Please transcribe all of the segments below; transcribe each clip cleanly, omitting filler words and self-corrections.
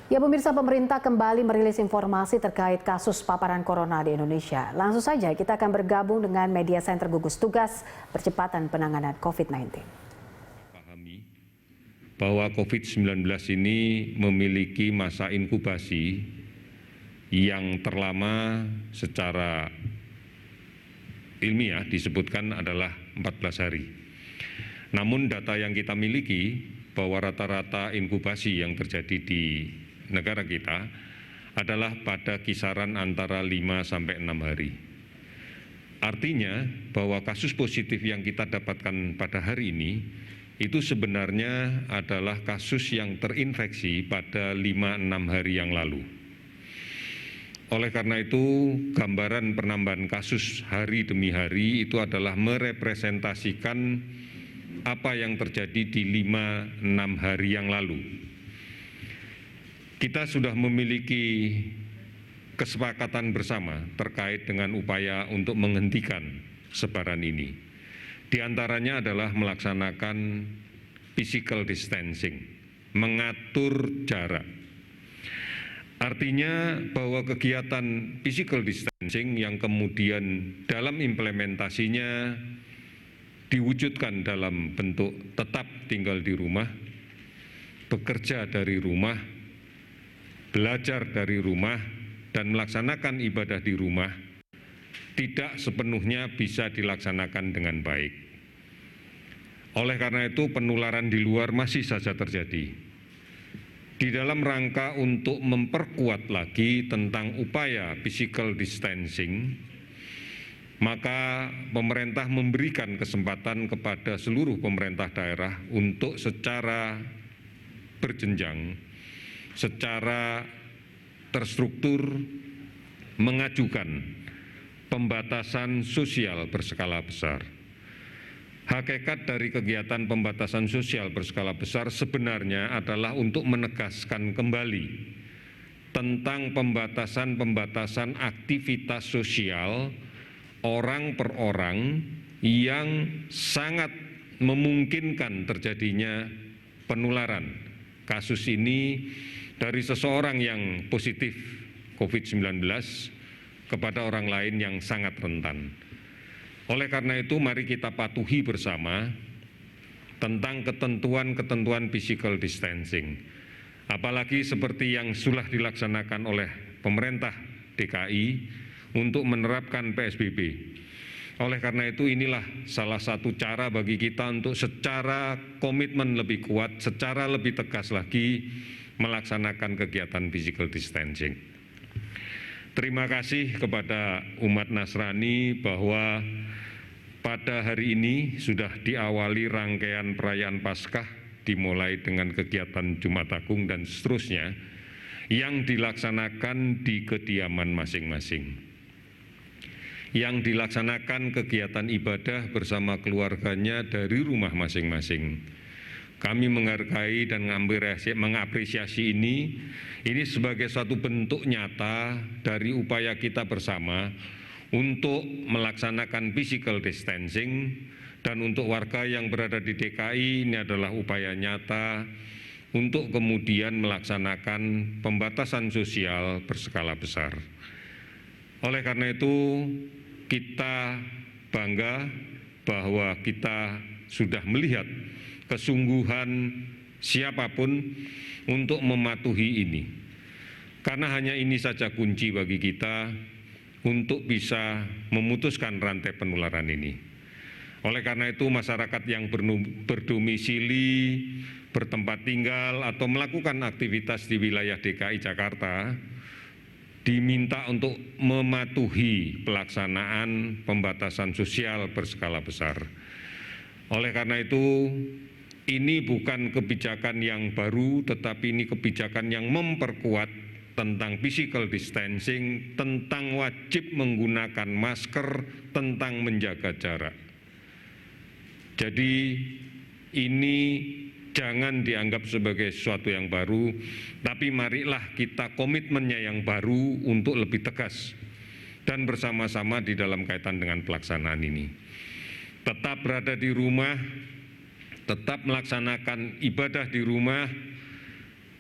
Ya pemirsa, pemerintah kembali merilis informasi terkait kasus paparan corona di Indonesia. Langsung saja kita akan bergabung dengan Media Center Gugus Tugas Percepatan Penanganan COVID-19. Pahami bahwa COVID-19 ini memiliki masa inkubasi yang terlama secara ilmiah disebutkan adalah 14 hari. Namun data yang kita miliki bahwa rata-rata inkubasi yang terjadi di negara kita adalah pada kisaran antara 5 sampai 6 hari. Artinya bahwa kasus positif yang kita dapatkan pada hari ini itu sebenarnya adalah kasus yang terinfeksi pada 5-6 hari yang lalu. Oleh karena itu, gambaran penambahan kasus hari demi hari itu adalah merepresentasikan apa yang terjadi di 5-6 hari yang lalu. Kita sudah memiliki kesepakatan bersama terkait dengan upaya untuk menghentikan sebaran ini. Di antaranya adalah melaksanakan physical distancing, mengatur jarak. Artinya bahwa kegiatan physical distancing yang kemudian dalam implementasinya diwujudkan dalam bentuk tetap tinggal di rumah, bekerja dari rumah, belajar dari rumah, dan melaksanakan ibadah di rumah tidak sepenuhnya bisa dilaksanakan dengan baik. Oleh karena itu, penularan di luar masih saja terjadi. Di dalam rangka untuk memperkuat lagi tentang upaya physical distancing, maka pemerintah memberikan kesempatan kepada seluruh pemerintah daerah untuk secara berjenjang, secara terstruktur mengajukan pembatasan sosial berskala besar. Hakikat dari kegiatan pembatasan sosial berskala besar sebenarnya adalah untuk menegaskan kembali tentang pembatasan-pembatasan aktivitas sosial orang per orang yang sangat memungkinkan terjadinya penularan kasus ini dari seseorang yang positif COVID-19 kepada orang lain yang sangat rentan. Oleh karena itu, mari kita patuhi bersama tentang ketentuan-ketentuan physical distancing. Apalagi seperti yang sudah dilaksanakan oleh pemerintah DKI untuk menerapkan PSBB. Oleh karena itu, inilah salah satu cara bagi kita untuk secara komitmen lebih kuat, secara lebih tegas lagi melaksanakan kegiatan physical distancing. Terima kasih kepada umat Nasrani bahwa pada hari ini sudah diawali rangkaian perayaan Paskah dimulai dengan kegiatan Jumat Agung dan seterusnya yang dilaksanakan di kediaman masing-masing. Yang dilaksanakan kegiatan ibadah bersama keluarganya dari rumah masing-masing. Kami menghargai dan mengapresiasi ini sebagai suatu bentuk nyata dari upaya kita bersama untuk melaksanakan physical distancing, dan untuk warga yang berada di DKI ini adalah upaya nyata untuk kemudian melaksanakan pembatasan sosial berskala besar. Oleh karena itu, kita bangga bahwa kita sudah melihat kesungguhan siapapun untuk mematuhi ini. Karena hanya ini saja kunci bagi kita untuk bisa memutuskan rantai penularan ini. Oleh karena itu, masyarakat yang berdomisili, bertempat tinggal, atau melakukan aktivitas di wilayah DKI Jakarta diminta untuk mematuhi pelaksanaan pembatasan sosial berskala besar. Oleh karena itu, ini bukan kebijakan yang baru, tetapi ini kebijakan yang memperkuat tentang physical distancing, tentang wajib menggunakan masker, tentang menjaga jarak. Jadi ini jangan dianggap sebagai sesuatu yang baru, tapi marilah kita komitmennya yang baru untuk lebih tegas dan bersama-sama di dalam kaitan dengan pelaksanaan ini. Tetap berada di rumah, tetap melaksanakan ibadah di rumah,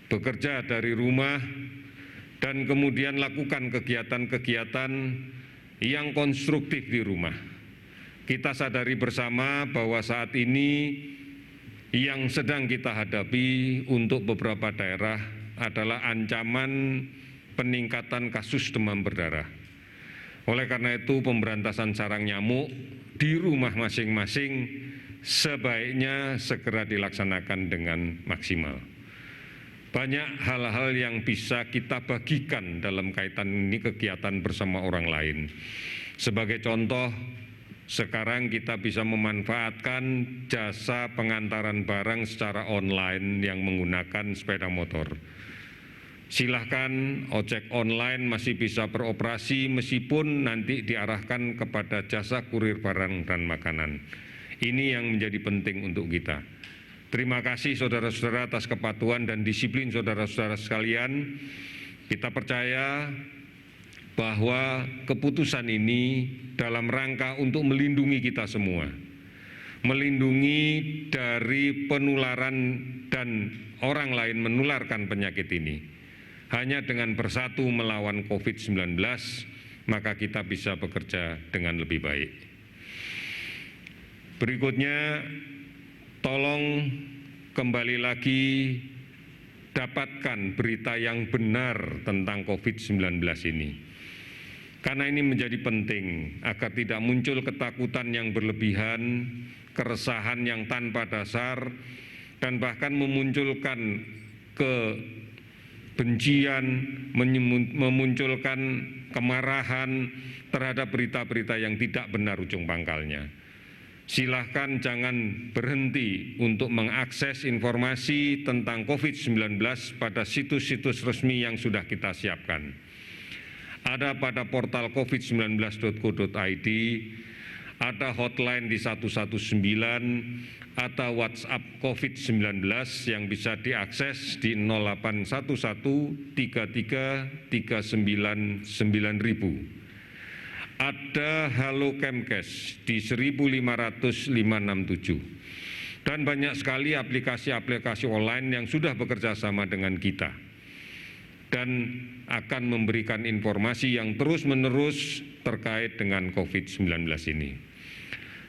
bekerja dari rumah, dan kemudian lakukan kegiatan-kegiatan yang konstruktif di rumah. Kita sadari bersama bahwa saat ini yang sedang kita hadapi untuk beberapa daerah adalah ancaman peningkatan kasus demam berdarah. Oleh karena itu, pemberantasan sarang nyamuk di rumah masing-masing sebaiknya segera dilaksanakan dengan maksimal. Banyak hal-hal yang bisa kita bagikan dalam kaitan ini kegiatan bersama orang lain. Sebagai contoh, sekarang kita bisa memanfaatkan jasa pengantaran barang secara online yang menggunakan sepeda motor. Silahkan ojek online masih bisa beroperasi meskipun nanti diarahkan kepada jasa kurir barang dan makanan. Ini yang menjadi penting untuk kita. Terima kasih saudara-saudara atas kepatuhan dan disiplin saudara-saudara sekalian. Kita percaya bahwa keputusan ini dalam rangka untuk melindungi kita semua. Melindungi dari penularan dan orang lain menularkan penyakit ini. Hanya dengan bersatu melawan COVID-19, maka kita bisa bekerja dengan lebih baik. Berikutnya, tolong kembali lagi dapatkan berita yang benar tentang COVID-19 ini. Karena ini menjadi penting agar tidak muncul ketakutan yang berlebihan, keresahan yang tanpa dasar, dan bahkan memunculkan kebencian, memunculkan kemarahan terhadap berita-berita yang tidak benar ujung pangkalnya. Silahkan jangan berhenti untuk mengakses informasi tentang COVID-19 pada situs-situs resmi yang sudah kita siapkan. Ada pada portal covid19.co.id, ada hotline di 119, ada WhatsApp COVID-19 yang bisa diakses di 0811 33 39 9000. Ada Halo Kemkes di 1.500 567. Dan banyak sekali aplikasi-aplikasi online yang sudah bekerja sama dengan kita dan akan memberikan informasi yang terus-menerus terkait dengan COVID-19 ini.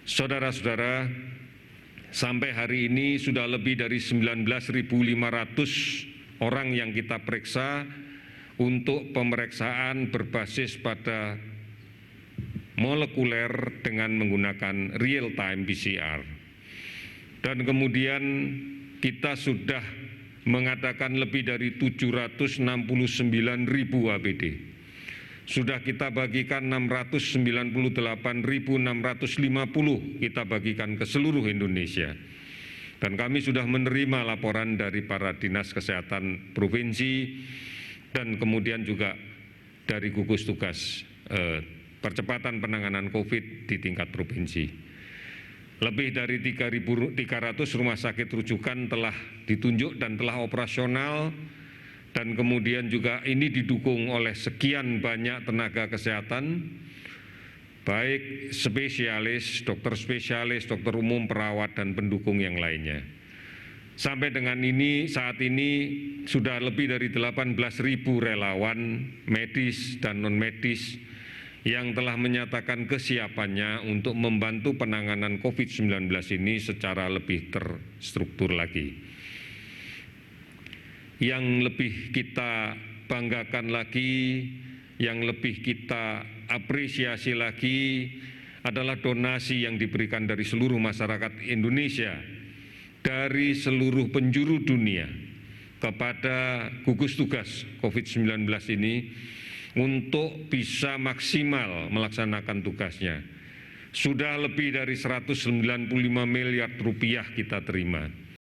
Saudara-saudara, sampai hari ini sudah lebih dari 19.500 orang yang kita periksa untuk pemeriksaan berbasis pada molekuler dengan menggunakan real-time PCR. Dan kemudian kita sudah mengadakan lebih dari 769.000 APD. Sudah kita bagikan 698.650 kita bagikan ke seluruh Indonesia. Dan kami sudah menerima laporan dari para dinas kesehatan provinsi dan kemudian juga dari gugus tugas percepatan penanganan COVID di tingkat provinsi. Lebih dari 3.300 rumah sakit rujukan telah ditunjuk dan telah operasional, dan kemudian juga ini didukung oleh sekian banyak tenaga kesehatan, baik spesialis, dokter umum, perawat, dan pendukung yang lainnya. Sampai dengan saat ini sudah lebih dari 18.000 relawan medis dan non-medis yang telah menyatakan kesiapannya untuk membantu penanganan COVID-19 ini secara lebih terstruktur lagi. Yang lebih kita banggakan lagi, yang lebih kita apresiasi lagi adalah donasi yang diberikan dari seluruh masyarakat Indonesia, dari seluruh penjuru dunia kepada gugus tugas COVID-19 ini untuk bisa maksimal melaksanakan tugasnya. Sudah lebih dari 195 miliar rupiah kita terima.